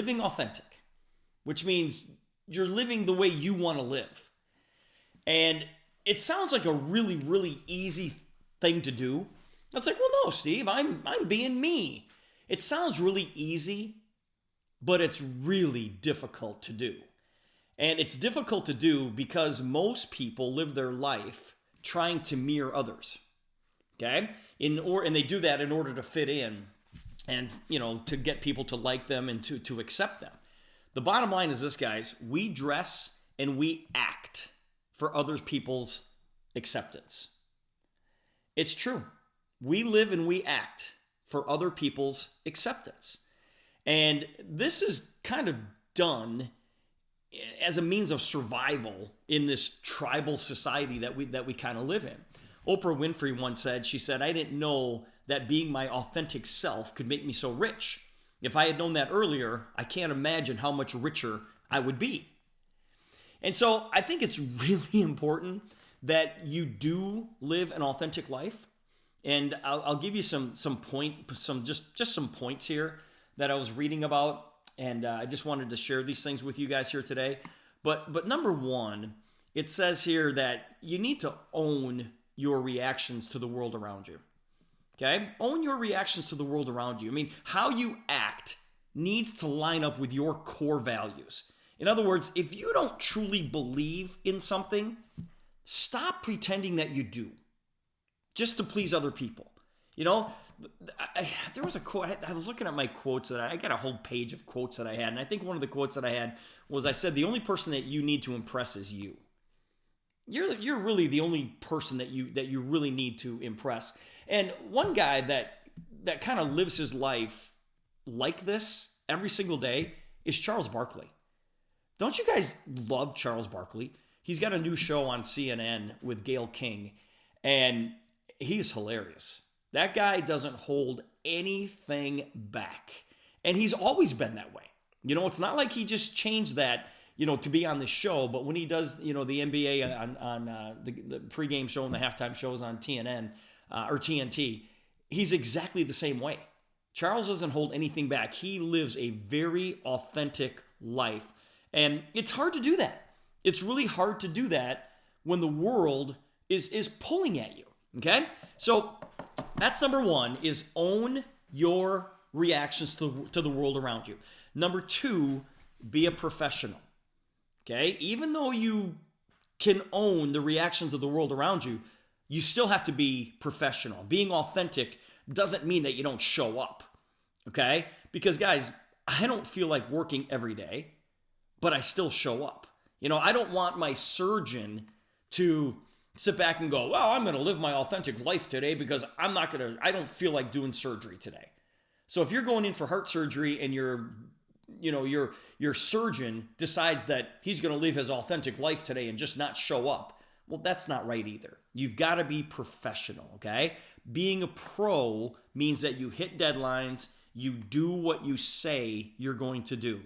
living authentic, which means you're living the way you want to live. And it sounds like a really, really easy thing to do. It's like, well, no, Steve, I'm being me. It sounds really easy, but it's really difficult to do. And it's difficult to do because most people live their life trying to mirror others. Okay? And they do that in order to fit in and, to get people to like them and to accept them. The bottom line is this, guys. We dress and we act for other people's acceptance. It's true. We live and we act for other people's acceptance. And this is kind of done as a means of survival in this tribal society that we kind of live in. Oprah Winfrey once said, she said, I didn't know that being my authentic self could make me so rich. If I had known that earlier, I can't imagine how much richer I would be. And so I think it's really important that you do live an authentic life. And I'll give you some points here that I was reading about, and I just wanted to share these things with you guys here today. But number one, it says here that you need to own your reactions to the world around you. Okay? Own your reactions to the world around you. I mean, how you act needs to line up with your core values. In other words, if you don't truly believe in something, stop pretending that you do just to please other people. There was a quote. I was looking at my quotes that I got a whole page of quotes that I had. And I think one of the quotes that I had was, I said, the only person that you need to impress is you. You're really the only person that you really need to impress. And one guy that kind of lives his life like this every single day is Charles Barkley. Don't you guys love Charles Barkley? He's got a new show on CNN with Gayle King, and he's hilarious. That guy doesn't hold anything back. And he's always been that way. It's not like he just changed that, to be on the show. But when he does, the NBA on the pregame show and the halftime shows on TNN or TNT, he's exactly the same way. Charles doesn't hold anything back. He lives a very authentic life. And it's hard to do that. It's really hard to do that when the world is pulling at you. Okay? So that's number one, is own your reactions to the world around you. Number two, be a professional. Okay? Even though you can own the reactions of the world around you, you still have to be professional. Being authentic doesn't mean that you don't show up. Okay? Because guys, I don't feel like working every day, but I still show up. I don't want my surgeon to sit back and go, well, I'm going to live my authentic life today because I don't feel like doing surgery today. So if you're going in for heart surgery and your surgeon decides that he's going to live his authentic life today and just not show up, well, that's not right either. You've got to be professional, okay? Being a pro means that you hit deadlines, you do what you say you're going to do,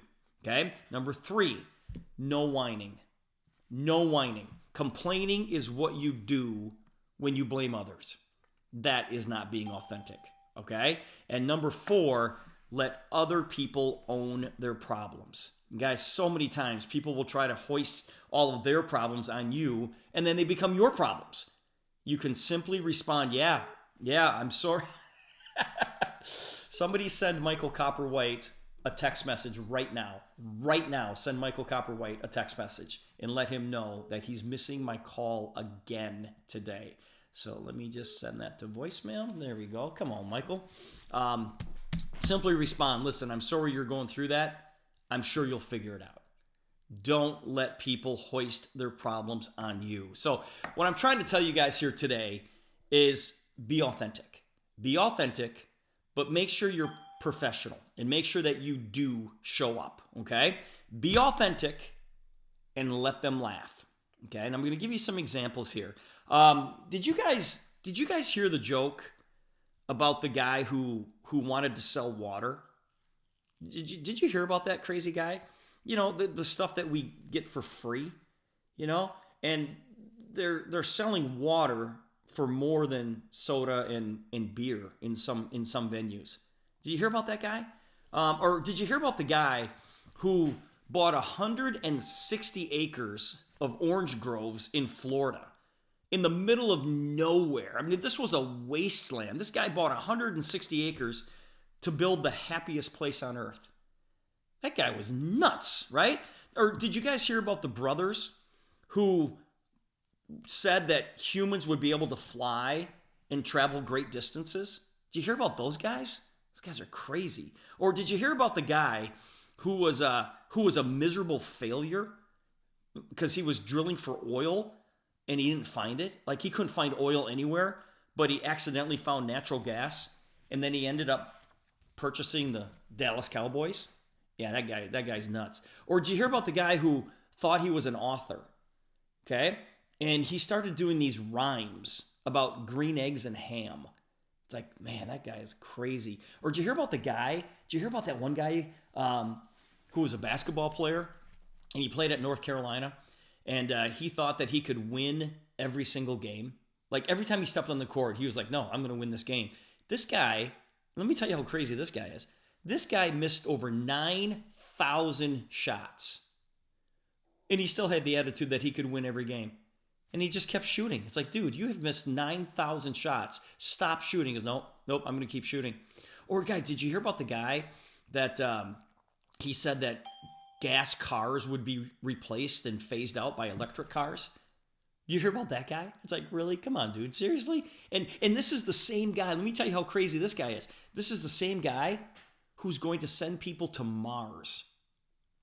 okay? Number three, no whining. No whining. Complaining is what you do when you blame others. That is not being authentic, okay? And number four, let other people own their problems. Guys, so many times people will try to hoist all of their problems on you, and then they become your problems. You can simply respond, yeah, I'm sorry. Somebody send Michael Copperwhite a text message right now. Right now, send Michael Copperwhite a text message and let him know that he's missing my call again today. So let me just send that to voicemail. There we go. Come on, Michael. Simply respond, listen, I'm sorry you're going through that. I'm sure you'll figure it out. Don't let people hoist their problems on you. So what I'm trying to tell you guys here today is be authentic. Be authentic, but make sure you're professional and make sure that you do show up, okay? Be authentic and let them laugh, okay? And I'm going to give you some examples here. Did you guys hear the joke about the guy who wanted to sell water? Did you hear about that crazy guy? The stuff that we get for free, and they're selling water for more than soda and beer in some venues. Did you hear about that guy? Or did you hear about the guy who bought 160 acres of orange groves in Florida in the middle of nowhere. I mean, this was a wasteland. This guy bought 160 acres to build the happiest place on earth. That guy was nuts, right? Or did you guys hear about the brothers who said that humans would be able to fly and travel great distances? Did you hear about those guys? Those guys are crazy. Or did you hear about the guy who was a miserable failure because he was drilling for oil and he didn't find it? Like, he couldn't find oil anywhere, but he accidentally found natural gas, and then he ended up purchasing the Dallas Cowboys. Yeah, that guy's nuts. Or did you hear about the guy who thought he was an author? Okay? And he started doing these rhymes about green eggs and ham. It's like, man, that guy is crazy. Or did you hear about that one guy who was a basketball player, and he played at North Carolina, and he thought that he could win every single game? Like, every time he stepped on the court, he was like, no, I'm going to win this game. This guy, let me tell you how crazy this guy is. This guy missed over 9,000 shots, and he still had the attitude that he could win every game. And he just kept shooting. It's like, dude, you have missed 9,000 shots. Stop shooting. He goes, nope, I'm going to keep shooting. Or, guys, did you hear about the guy that he said that gas cars would be replaced and phased out by electric cars? Did you hear about that guy? It's like, really? Come on, dude. Seriously? And this is the same guy. Let me tell you how crazy this guy is. This is the same guy who's going to send people to Mars.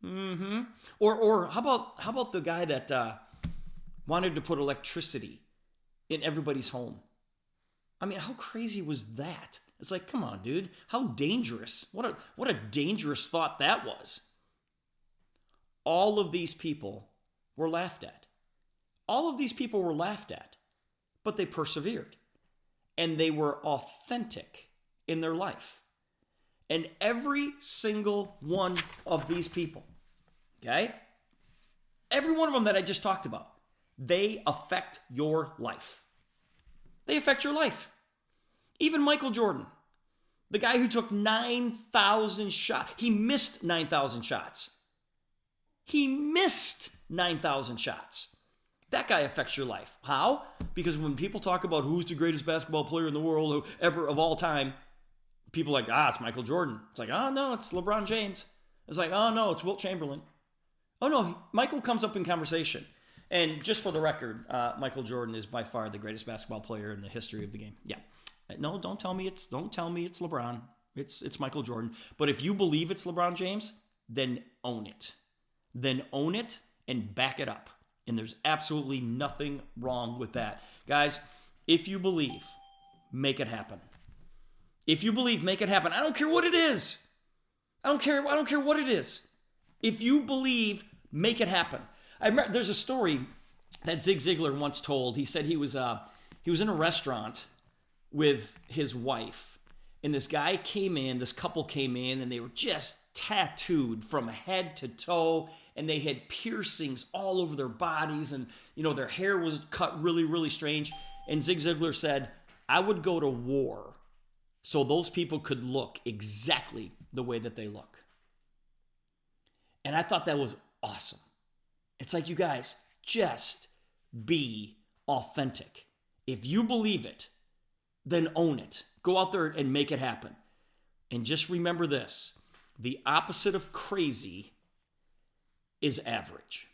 Mm-hmm. Or how about the guy that wanted to put electricity in everybody's home? I mean, how crazy was that? It's like, come on, dude. How dangerous. What a dangerous thought that was. All of these people were laughed at. All of these people were laughed at, but they persevered. And they were authentic in their life. And every single one of these people, okay? Every one of them that I just talked about, they affect your life. They affect your life. Even Michael Jordan, the guy who took 9,000 shots. He missed 9,000 shots. He missed 9,000 shots. That guy affects your life. How? Because when people talk about who's the greatest basketball player in the world ever of all time, people are like, it's Michael Jordan. It's like, oh, no, it's LeBron James. It's like, oh, no, it's Wilt Chamberlain. Oh, no, Michael comes up in conversation. And just for the record, Michael Jordan is by far the greatest basketball player in the history of the game. Yeah. No, don't tell me it's LeBron. It's Michael Jordan. But if you believe it's LeBron James, then own it. Then own it and back it up. And there's absolutely nothing wrong with that. Guys, if you believe, make it happen. If you believe, make it happen. I don't care what it is. I don't care what it is. If you believe, make it happen. There's a story that Zig Ziglar once told. He said he was in a restaurant with his wife, and this couple came in, and they were just tattooed from head to toe, and they had piercings all over their bodies, and their hair was cut really, really strange. And Zig Ziglar said, I would go to war so those people could look exactly the way that they look. And I thought that was awesome. It's like, you guys, just be authentic. If you believe it, then own it. Go out there and make it happen. And just remember this: the opposite of crazy is average.